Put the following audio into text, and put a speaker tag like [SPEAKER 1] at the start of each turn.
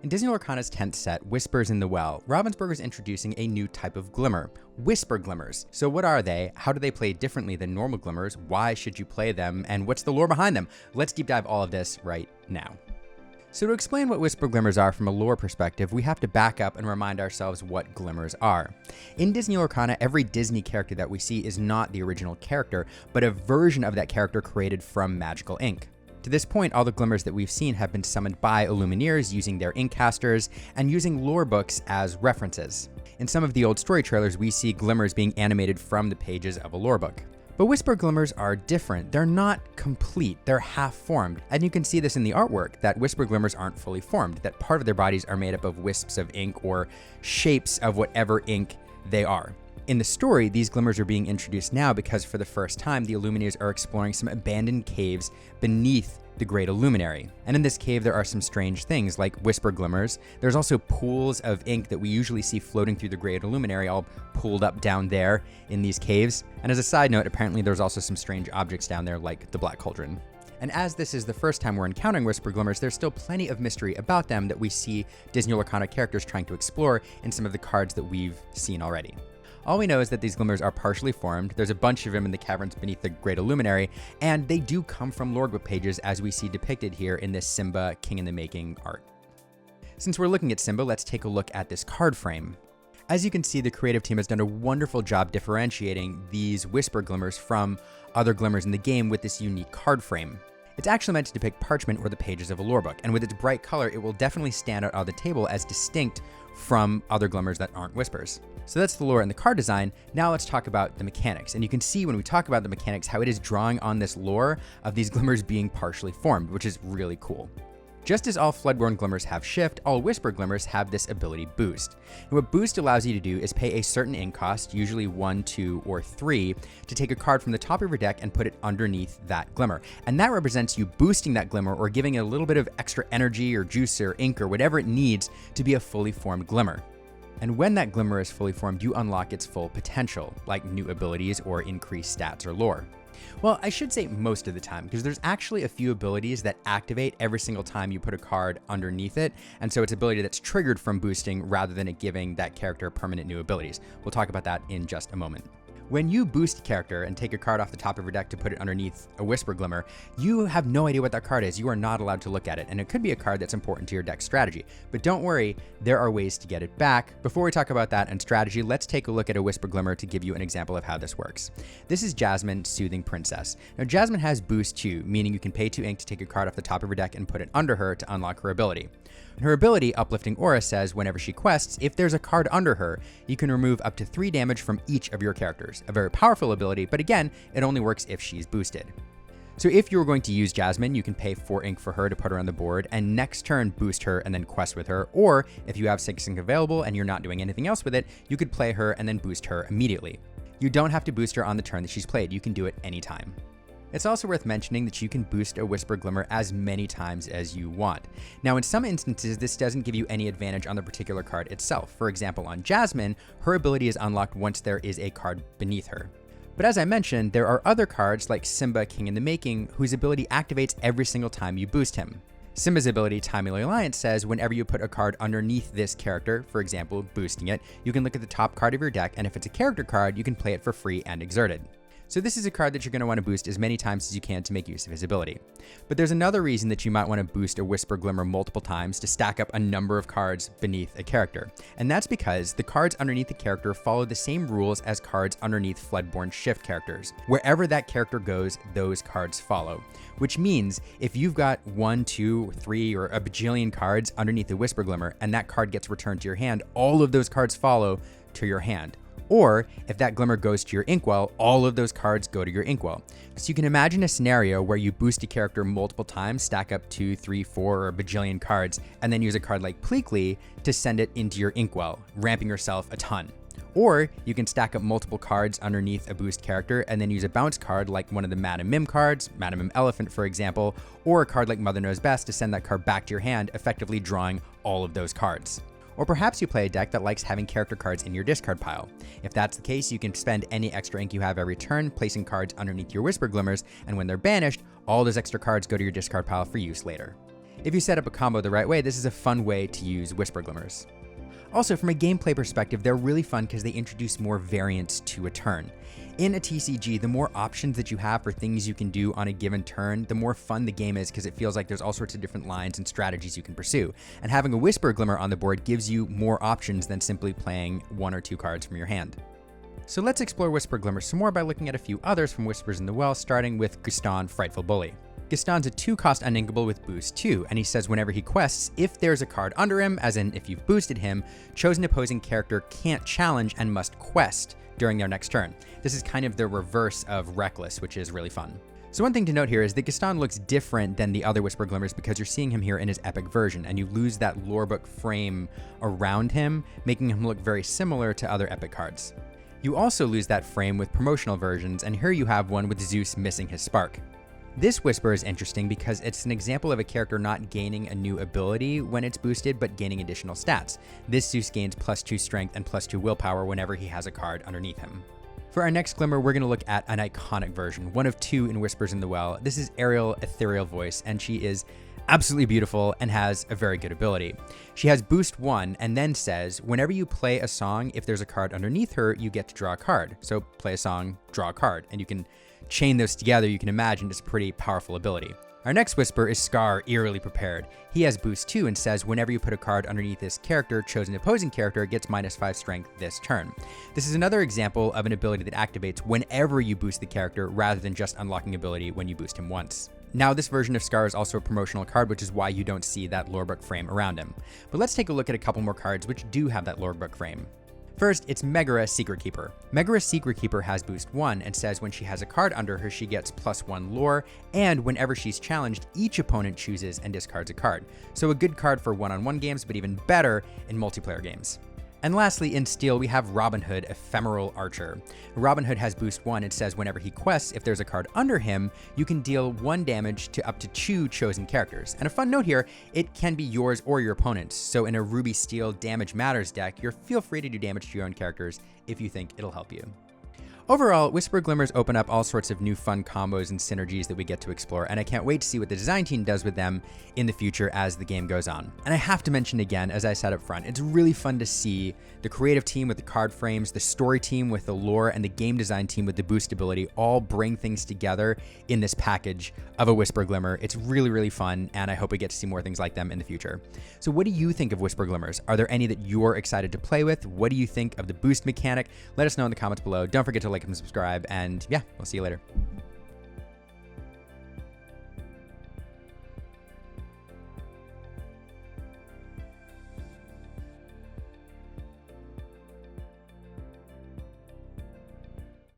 [SPEAKER 1] In Disney Lorcana's 10th set, Whispers in the Well, Ravensburger is introducing a new type of glimmer, Whisper Glimmers. So what are they? How do they play differently than normal glimmers? Why should you play them? And what's the lore behind them? Let's deep dive all of this right now. So to explain what Whisper Glimmers are from a lore perspective, we have to back up and remind ourselves what glimmers are. In Disney Lorcana, every Disney character that we see is not the original character, but a version of that character created from magical ink. To this point, all the glimmers that we've seen have been summoned by Illumineers using their ink casters and using lore books as references. In some of the old story trailers, we see glimmers being animated from the pages of a lore book. But Whisper Glimmers are different. They're not complete, they're half-formed. And you can see this in the artwork, that Whisper Glimmers aren't fully formed, that part of their bodies are made up of wisps of ink or shapes of whatever ink they are. In the story, these glimmers are being introduced now because for the first time, the Illumineers are exploring some abandoned caves beneath the Great Illuminary. And in this cave, there are some strange things like whisper glimmers. There's also pools of ink that we usually see floating through the Great Illuminary, all pooled up down there in these caves. And as a side note, apparently there's also some strange objects down there like the Black Cauldron. And as this is the first time we're encountering Whisper Glimmers, there's still plenty of mystery about them that we see Disney Lorcana characters trying to explore in some of the cards that we've seen already. All we know is that these glimmers are partially formed, there's a bunch of them in the caverns beneath the Great Illuminary, and they do come from lore book pages as we see depicted here in this Simba King in the Making art. Since we're looking at Simba, let's take a look at this card frame. As you can see, the creative team has done a wonderful job differentiating these Whisper Glimmers from other glimmers in the game with this unique card frame. It's actually meant to depict parchment or the pages of a lore book, and with its bright color, it will definitely stand out on the table as distinct from other glimmers that aren't whispers. So that's the lore and the card design. Now let's talk about the mechanics. And you can see when we talk about the mechanics how it is drawing on this lore of these glimmers being partially formed, which is really cool. Just as all Floodborn glimmers have shift, all Whisper Glimmers have this ability boost. And what boost allows you to do is pay a certain ink cost, usually 1, 2, or 3, to take a card from the top of your deck and put it underneath that glimmer. And that represents you boosting that glimmer or giving it a little bit of extra energy or juice or ink or whatever it needs to be a fully formed glimmer. And when that glimmer is fully formed, you unlock its full potential, like new abilities or increased stats or lore. Well, I should say most of the time, because there's actually a few abilities that activate every single time you put a card underneath it, and so it's ability that's triggered from boosting rather than it giving that character permanent new abilities. We'll talk about that in just a moment. When you boost a character and take a card off the top of your deck to put it underneath a Whisper Glimmer, you have no idea what that card is. You are not allowed to look at it, and it could be a card that's important to your deck strategy. But don't worry, there are ways to get it back. Before we talk about that and strategy, let's take a look at a Whisper Glimmer to give you an example of how this works. This is Jasmine, Soothing Princess. Now, Jasmine has Boost 2, meaning you can pay 2 ink to take a card off the top of your deck and put it under her to unlock her ability. Her ability, Uplifting Aura, says whenever she quests, if there's a card under her, you can remove up to 3 damage from each of your characters. A very powerful ability, but again, it only works if she's boosted. So if you were going to use Jasmine, you can pay 4 ink for her to put her on the board, and next turn boost her and then quest with her, or if you have 6 ink available and you're not doing anything else with it, you could play her and then boost her immediately. You don't have to boost her on the turn that she's played, you can do it anytime. It's also worth mentioning that you can boost a Whisper Glimmer as many times as you want. Now, in some instances, this doesn't give you any advantage on the particular card itself. For example, on Jasmine, her ability is unlocked once there is a card beneath her. But as I mentioned, there are other cards like Simba, King in the Making, whose ability activates every single time you boost him. Simba's ability, Timely Alliance, says whenever you put a card underneath this character, for example, boosting it, you can look at the top card of your deck, and if it's a character card, you can play it for free and exerted. So this is a card that you're going to want to boost as many times as you can to make use of his ability. But there's another reason that you might want to boost a Whisper Glimmer multiple times to stack up a number of cards beneath a character. And that's because the cards underneath the character follow the same rules as cards underneath Floodborn Shift characters. Wherever that character goes, those cards follow. Which means if you've got 1, 2, 3, or a bajillion cards underneath the Whisper Glimmer and that card gets returned to your hand, all of those cards follow to your hand. Or if that glimmer goes to your inkwell, all of those cards go to your inkwell. So you can imagine a scenario where you boost a character multiple times, stack up 2, 3, 4, or a bajillion cards, and then use a card like Pleakley to send it into your inkwell, ramping yourself a ton. Or you can stack up multiple cards underneath a boost character and then use a bounce card like one of the Madam Mim cards, Madam Mim Elephant for example, or a card like Mother Knows Best to send that card back to your hand, effectively drawing all of those cards. Or perhaps you play a deck that likes having character cards in your discard pile. If that's the case, you can spend any extra ink you have every turn, placing cards underneath your Whisper Glimmers, and when they're banished, all those extra cards go to your discard pile for use later. If you set up a combo the right way, this is a fun way to use Whisper Glimmers. Also, from a gameplay perspective, they're really fun because they introduce more variance to a turn. In a TCG, the more options that you have for things you can do on a given turn, the more fun the game is because it feels like there's all sorts of different lines and strategies you can pursue. And having a Whisper Glimmer on the board gives you more options than simply playing 1 or 2 cards from your hand. So let's explore Whisper Glimmer some more by looking at a few others from Whispers in the Well, starting with Gaston, Frightful Bully. Gaston's a 2-cost uninkable with boost 2, and he says whenever he quests, if there's a card under him, as in if you've boosted him, chosen opposing character can't challenge and must quest during their next turn. This is kind of the reverse of Reckless, which is really fun. So one thing to note here is that Gaston looks different than the other Whisper Glimmers because you're seeing him here in his epic version, and you lose that lorebook frame around him, making him look very similar to other epic cards. You also lose that frame with promotional versions, and here you have one with Zeus missing his spark. This Whisper is interesting because it's an example of a character not gaining a new ability when it's boosted, but gaining additional stats. This Zeus gains +2 strength and +2 willpower whenever he has a card underneath him. For our next Glimmer, we're going to look at an iconic version, one of 2 in Whispers in the Well. This is Ariel Ethereal Voice, and she is absolutely beautiful and has a very good ability. She has boost 1 and then says, whenever you play a song, if there's a card underneath her, you get to draw a card. So play a song, draw a card, and you can chain those together. You can imagine it's a pretty powerful ability. Our next Whisper is Scar, Eerily Prepared. He has boost 2 and says whenever you put a card underneath this character, chosen opposing character gets -5 strength this turn. This is another example of an ability that activates whenever you boost the character rather than just unlocking ability when you boost him once. Now, this version of Scar is also a promotional card, which is why you don't see that lorebook frame around him. But let's take a look at a couple more cards which do have that lorebook frame. First, it's Megara Secret Keeper. Megara Secret Keeper has boost 1 and says when she has a card under her, she gets +1 lore, and whenever she's challenged, each opponent chooses and discards a card. So a good card for one-on-one games, but even better in multiplayer games. And lastly, in Steel, we have Robin Hood, Ephemeral Archer. Robin Hood has boost 1 and says whenever he quests, if there's a card under him, you can deal 1 damage to up to 2 chosen characters. And a fun note here, it can be yours or your opponent's. So in a Ruby Steel Damage Matters deck, feel free to do damage to your own characters if you think it'll help you. Overall, Whisper Glimmers open up all sorts of new fun combos and synergies that we get to explore, and I can't wait to see what the design team does with them in the future as the game goes on. And I have to mention again, as I said up front, it's really fun to see the creative team with the card frames, the story team with the lore, and the game design team with the boost ability all bring things together in this package of a Whisper Glimmer. It's really, really fun, and I hope we get to see more things like them in the future. So what do you think of Whisper Glimmers? Are there any that you're excited to play with? What do you think of the boost mechanic? Let us know in the comments below. Don't forget to like and subscribe, and yeah, we'll see you later.